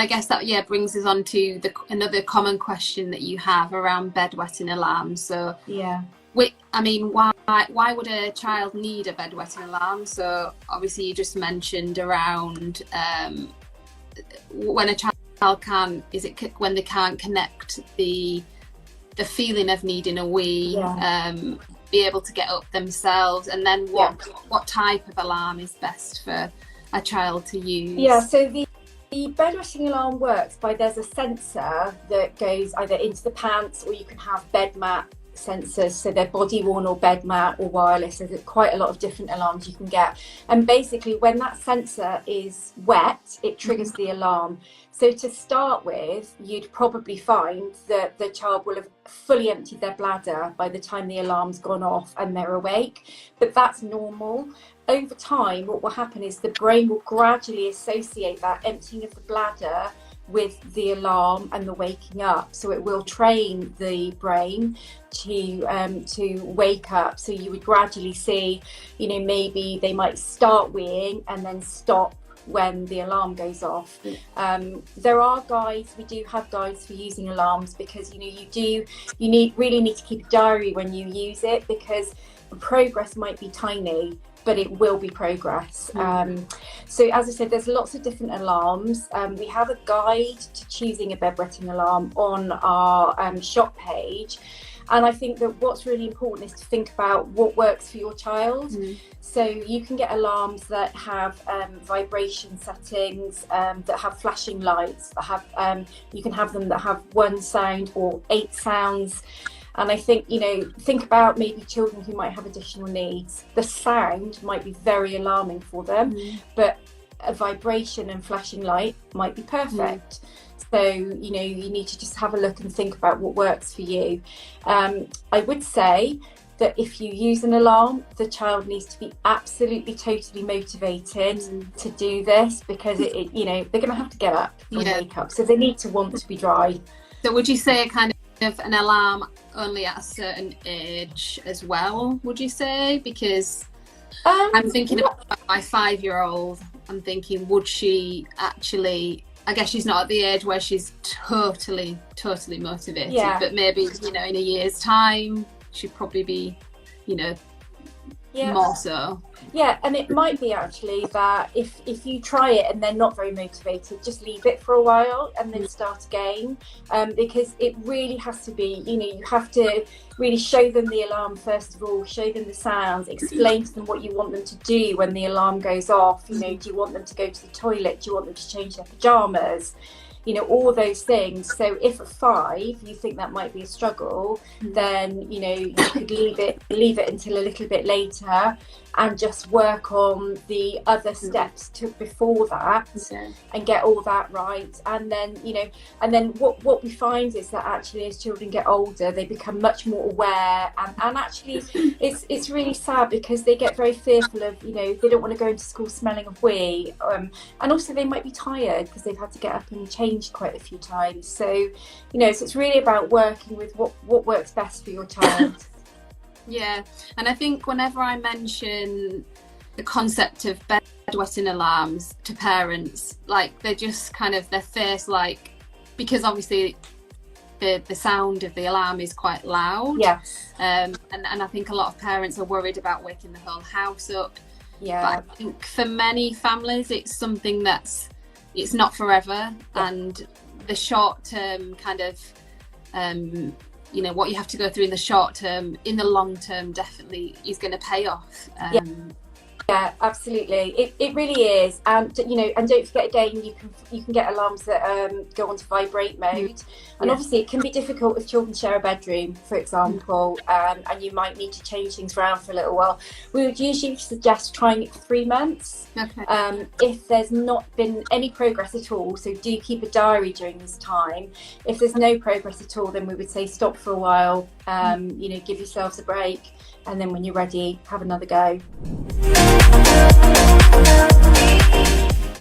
guess that brings us on to another common question that you have around bedwetting alarms. So why would a child need a bedwetting alarm? So obviously you just mentioned around when a child can't, when they can't connect the feeling of needing a wee, be able to get up themselves, and then what type of alarm is best for a child to use? Yeah, so the bedwetting alarm works by, there's a sensor that goes either into the pants, or you can have bed mat sensors, so they're body worn or bed mat or wireless. There's quite a lot of different alarms you can get, and basically when that sensor is wet, it triggers the alarm. So to start with, you'd probably find that the child will have fully emptied their bladder by the time the alarm's gone off and they're awake, but that's normal. Over time, what will happen is the brain will gradually associate that emptying of the bladder with the alarm and the waking up. So it will train the brain to wake up. So you would gradually see, maybe they might start weeing and then stop when the alarm goes off. There are guides, we do have guides for using alarms, because you really need to keep a diary when you use it, because the progress might be tiny, but it will be progress. So as I said, there's lots of different alarms. We have a guide to choosing a bedwetting alarm on our shop page. And I think that what's really important is to think about what works for your child. So you can get alarms that have vibration settings, that have flashing lights, that have you can have them that have 1 sound or 8 sounds. And I think, think about maybe children who might have additional needs. The sound might be very alarming for them, but a vibration and flashing light might be perfect. So, you need to just have a look and think about what works for you. I would say that if you use an alarm, the child needs to be absolutely, totally motivated to do this, because they're going to have to get up and wake up. So they need to want to be dry. So would you say kind of an alarm only at a certain age as well, would you say? Because I'm thinking about my 5-year-old. I'm thinking, would she actually, I guess she's not at the age where she's totally motivated, but maybe, in a year's time, she'd probably be, more so. Yeah, and it might be actually that if you try it and they're not very motivated, just leave it for a while and then start again, because it really has to be, you have to really show them the alarm first of all, show them the sounds, explain to them what you want them to do when the alarm goes off. Do you want them to go to the toilet? Do you want them to change their pajamas? All those things. So if at 5 you think that might be a struggle, then you could leave it until a little bit later and just work on the other steps before that, and get all that right. And then what we find is that actually as children get older, they become much more aware, and actually it's really sad, because they get very fearful of, they don't want to go into school smelling of wee, and also they might be tired because they've had to get up and change quite a few times. So so it's really about working with what works best for your child. Yeah, and I think whenever I mention the concept of bedwetting alarms to parents, like they're just kind of, their face, like, because obviously the sound of the alarm is quite loud. Yes. And I think a lot of parents are worried about waking the whole house up. Yeah. But I think for many families, it's something it's not forever, and the short term kind of what you have to go through in the short term, in the long term definitely is going to pay off. Yeah, absolutely. It really is. And and don't forget, again, you can get alarms that go onto vibrate mode. And obviously it can be difficult if children share a bedroom, for example, and you might need to change things around for a little while. We would usually suggest trying it for 3 months. Okay. If there's not been any progress at all, so do keep a diary during this time. If there's no progress at all, then we would say stop for a while, give yourselves a break, and then when you're ready, have another go.